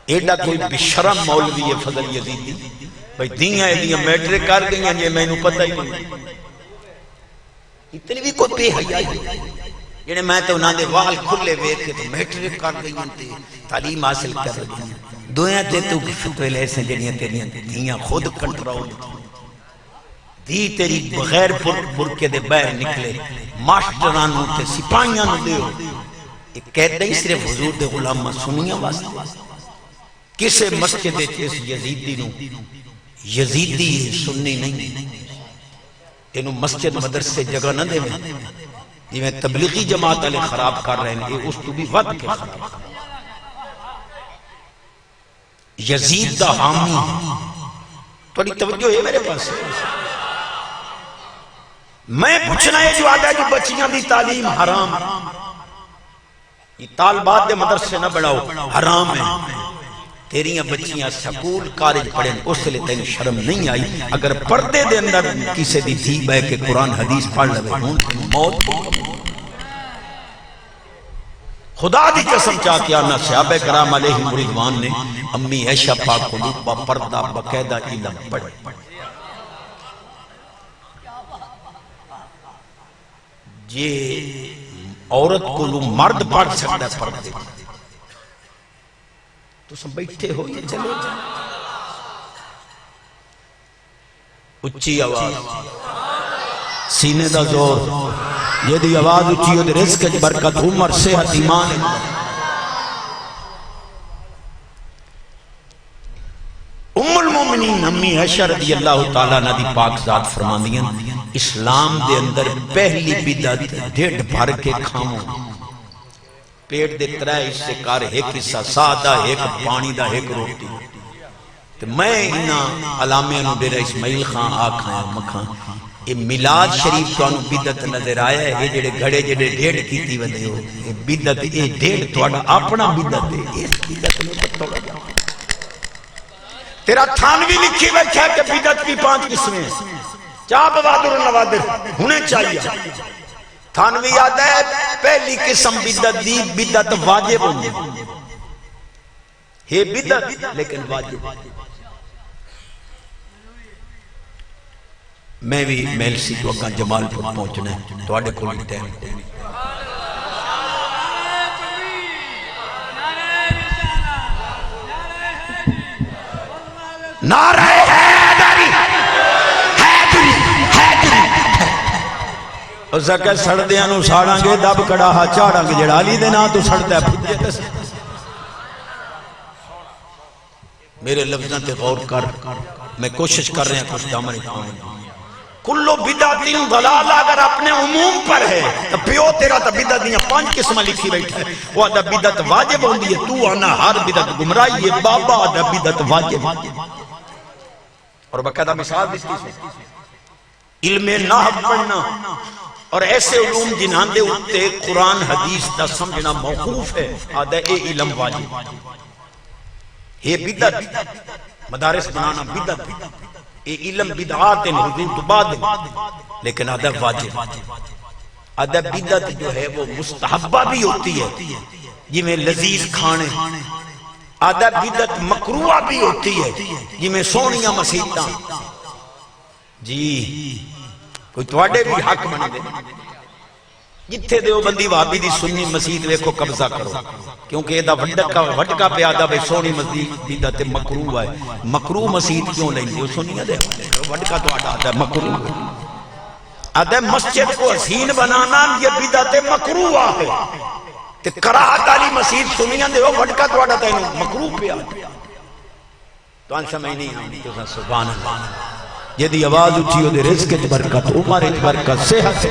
ایڈا کوئی بشرم مولوی ہے فضل یزیدی بھئی دیاں ایدیاں میٹرک کر گئیاں یہ میں نے پتہ ہی نہیں اتنی بھی کوئی بے حیائی یعنی میں تو انہاں دے وال کھلے ویکھ کے تو میٹرک کر گئیاں تے تعلیم حاصل کر گئیاں دویاں تے تو فتوے لے سے جنیاں تیریاں دیاں خود کنٹرول دی تیری بغیر برکے دے باہر نکلے ماسٹرانوں تے سپاہیاں نو دیو ایک قید نہیں صرف حضور دے غلامہ سنیاں واسطے کسے مسجد اس یزیدی نو یزیدی سنی نہیں انہوں مسجد مدرسے جگہ نہ دے میں جی میں تبلیغی جماعت علی خراب کر رہے ہیں اس تو بھی ود کے خراب یزید دا حامی تھوڑی توجہ ہے میرے پاس میں پوچھنا ہے جو آدھا جو بچیاں دی تعلیم حرام یہ طالبات دے مدرسے نہ بڑھاؤ حرام ہے تیریاں بچیاں سکول کالج پڑھیں اس لئے تین شرم نہیں آئی اگر پردے دے اندر کسی دی تھی بے کہ قرآن حدیث پڑھ لگے ہوں موت خدا دی قسم چاہتی آنا صحابہ کرام علیہ رضوان نے امی عائشہ پاک کو با پردہ باقاعدہ علم پڑھے یہ عورت کو لو مرد پڑھ سکتا ہے پردے تو سب بیٹھے ہو یہ چلو اچھی آواز سینے دا زور یہ دی آواز اچھی ہو دے رزق برکت عمر صحت ایمان ام المومنین امی عائشہ رضی اللہ تعالیٰ نے دی پاک ذات فرماندیاں اسلام دے اندر پہلی بدعت ڈھڈ بھر کے کھاؤں پیٹ دے ترائے اس سے کار ایک حصہ سادہ ایک پانی دا ایک روٹی تو میں انہاں علامیاں نو ڈیرہ اسماعیل خان آکھاں مکھاں یہ میلاد شریف تو انہوں بدعت نظر آیا ہے یہ جڑے گھڑے جڑے ڈیڑھ کیتی ودے ہو یہ بدعت یہ ڈیڑھ توڑا اپنا بدعت ہے اس بدعت میں بتوڑا جاؤں تیرا تھانوی لکھی بیٹھا کہ بدعت کی 5 قسمیں چاہ بوادر و نوادر ہونے چاہیے تھانوی یاد ہے پہلی قسم بدعت دی بدعت واجب ہوندی ہے بدعت لیکن واجب میں بھی میلسی تو اگاں جمال پر پہنچنا ہے تو آڑے کوئی ٹائم نعرہ حیدری حیدری حیدری اسا کہ سڑدیاں نو ساڑاں گے دب کڑا ہا چاڑاں گے جڑا علی دے نا تو سڑدا ہے پھجے تے میرے لفظاں تے غور کر میں کوشش کر رہے ہیں کچھ دامن پاؤں کلو بدعت ضلالہ اگر اپنے عموم پر ہے تو پیو تیرا تا بدعت دیاں 5 قسمہ لکھی بیٹھا ہے وہ آدھا بدعت واجب ہوندی ہے تو آنا ہر بدعت گمرائی ہے بابا آدھا بدعت واجب اور باقاعدہ مثال دیتی سے علم نحو پڑھنا اور ایسے علوم جنہاں دے اتے قرآن حدیث دا سمجھنا موقوف ہے آدھا اے علم واجب یہ بدعت مدارس بنانا بدعت اے علم بدعات حضور تو بعد لیکن آدھا واجب آدھا بدعت جو ہے وہ مستحبہ بھی ہوتی ہے جی میں لذیذ کھانے آدھا بدعت مکروہ بھی ہوتی ہے جی میں سونیاں مسیحتاں جی کوئی توڑے بھی حق بنے دے جتھے دیو بندی وابی دی سنی مسیحت ویکھو قبضہ کرو کیونکہ یہ دا وڈکا پہ آدھا بے سونی مسیحت بدعت مکروہ ہے مکروہ مسیحت کیوں لیں دیو سنیاں دے وڈکا تو آدھا مکروہ ہے آدھا مسجد کو حسین بنانا یہ بدعت مکروہ ہے تے کراہت علی مسیحت سنیاں دے وڈکا تو آدھا مکروہ پہ آدھا تو ان سمجھ نہیں آنی تو سبحان اللہ یہ دی آواز اٹھی ہو دے رزق برکت عمر برکت صحت